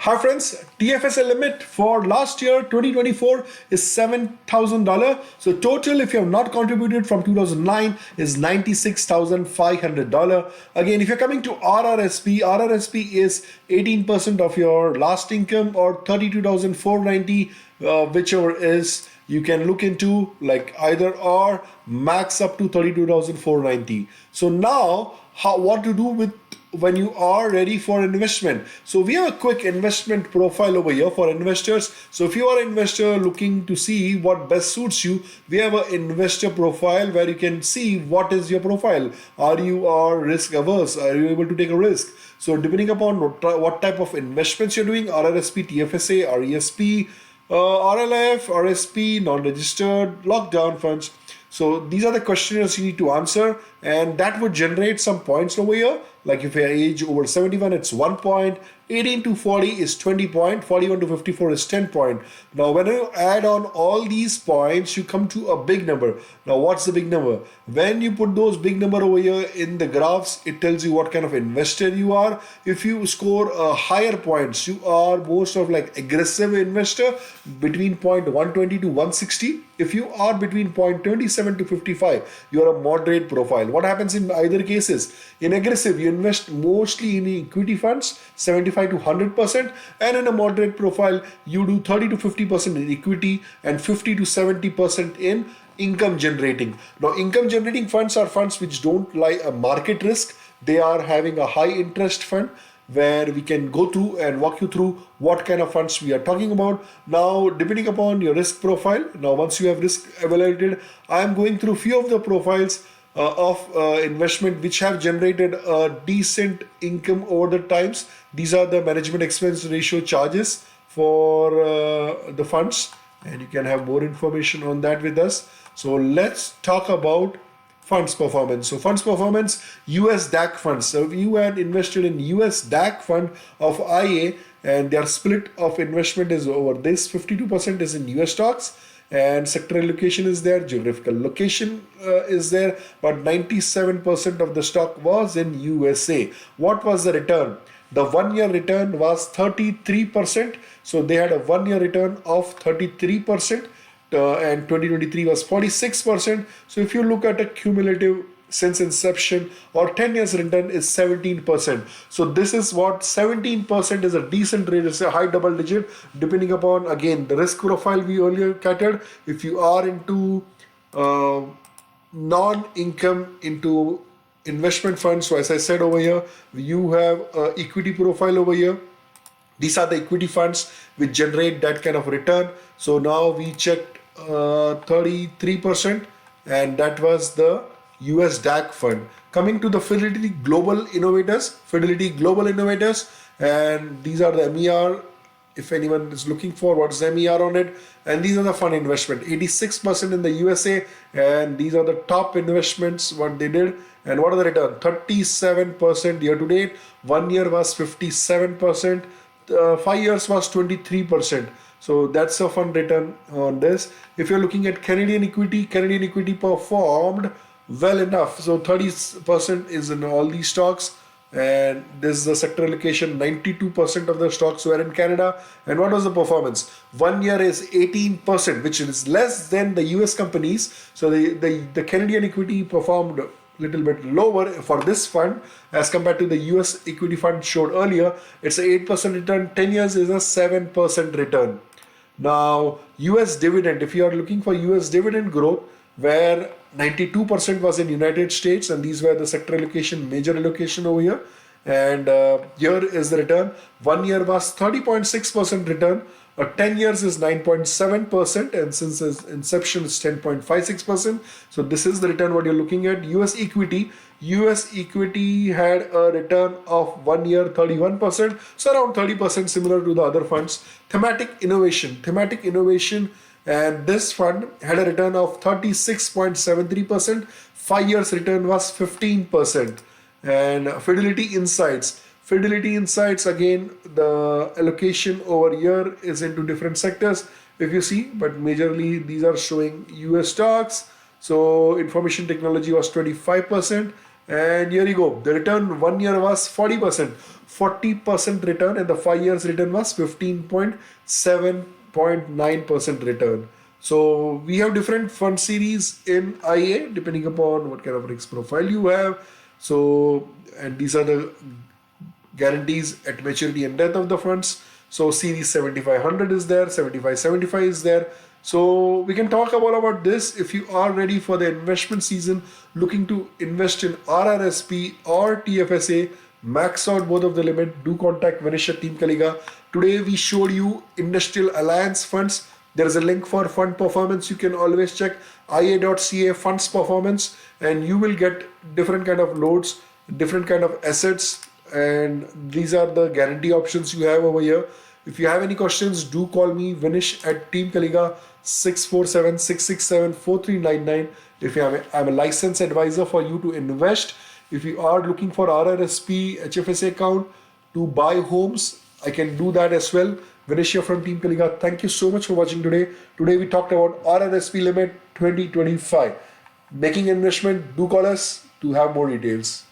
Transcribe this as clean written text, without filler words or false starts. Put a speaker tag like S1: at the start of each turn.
S1: Hi friends, TFSA limit for last year 2024 is $7,000. So total if you have not contributed from 2009 is $96,500. Again, if you're coming to RRSP is 18% of your last income or 32,490, whichever is you can look into like either or max up to 32,490. So now what to do with when you are ready for investment. So we have a quick investment profile over here for investors. So if you are an investor looking to see what best suits you, we have an investor profile where you can see what is your profile. Are you risk averse? Are you able to take a risk? So depending upon what type of investments you're doing, RRSP, TFSA, RESP, RLF, RSP, non-registered, lockdown funds. So these are the questionnaires you need to answer, and that would generate some points over here. Like if your age over 71, it's 1 point. 18 to 40 is 20 point. 41 to 54 is 10 point. Now when you add on all these points, you come to a big number. Now what's the big number? When you put those big number over here in the graphs, it tells you what kind of investor you are. If you score higher points, you are most of like aggressive investor between point 120 to 160. If you are between point 27 to 55, you are a moderate profile. What happens in either cases? In aggressive, you invest mostly in equity funds, 75 to 100%, and in a moderate profile, you do 30 to 50% in equity and 50 to 70% in income generating. Now, income generating funds are funds which don't lie a market risk. They are having a high interest fund where we can go through and walk you through what kind of funds we are talking about. Now, depending upon your risk profile, now once you have risk evaluated, I am going through few of the profiles of investment which have generated a decent income over the times. These are the management expense ratio charges for the funds, and you can have more information on that with us. So let's talk about funds performance. So funds performance, US DAC funds. So if you had invested in US DAC fund of IA and their split of investment is over this, 52% is in US stocks and sector allocation is there, geographical location is there, but 97% of the stock was in USA. What was the return? The 1 year return was 33%. So they had a 1 year return of 33%. And 2023 was 46%. So if you look at a cumulative since inception or 10 years return is 17%. So this is what 17% is a decent rate. It's a high double digit depending upon again the risk profile we earlier catered. If you are into non-income into investment funds, so as I said over here, you have equity profile over here. These are the equity funds which generate that kind of return. So now we checked 33%, and that was the US DAC fund. Coming to the Fidelity Global Innovators, and these are the MER. If anyone is looking for what's the MER on it, and these are the fund investment, 86% in the USA, and these are the top investments what they did. And what are the return? 37% year to date. 1 year was 57%. 5 years was 23%. So that's a fund return on this. If you're looking at Canadian equity performed well enough. So 30% is in all these stocks, and this is the sector allocation. 92% of the stocks were in Canada. And what was the performance? 1 year is 18%, which is less than the US companies. So the Canadian equity performed little bit lower for this fund as compared to the US equity fund showed earlier. It's a 8% return. 10 years is a 7% return. Now US dividend, if you are looking for US dividend growth, where 92% was in United States, and these were the sector allocation, major allocation over here. And here is the return. 1 year was 30.6% return. 10 years is 9.7%, and since its inception is 10.56%. So this is the return what you're looking at. US equity had a return of 1 year 31%, so around 30%, similar to the other funds. Thematic innovation, and this fund had a return of 36.73%. 5 years return was 15%. And Fidelity Insights, again, the allocation over here is into different sectors, if you see, but majorly these are showing US stocks. So information technology was 25%, And here you go. The return 1 year was 40%. 40% return, and the 5 years return was 15.7.9% return. So we have different fund series in IA depending upon what kind of risk profile you have. So, and these are the guarantees at maturity and death of the funds. So series 7500 is there, 7575 is there. So we can talk about this. If you are ready for the investment season, looking to invest in RRSP or TFSA, max out both of the limit, do contact Vinesh at Team Kaliga. Today we showed you Industrial Alliance funds. There is a link for fund performance. You can always check ia.ca funds performance, and you will get different kind of loads, different kind of assets, and these are the guarantee options you have over here. If you have any questions, do call me Vinesh at Team Kaliga 647-667-4399. If you have I'm a licensed advisor for you to invest. If you are looking for RRSP HFSA account to buy homes, I can do that as well. Vinesh here from Team Kaliga. Thank you so much for watching today. Today we talked about RRSP limit 2025. Making investment, do call us to have more details.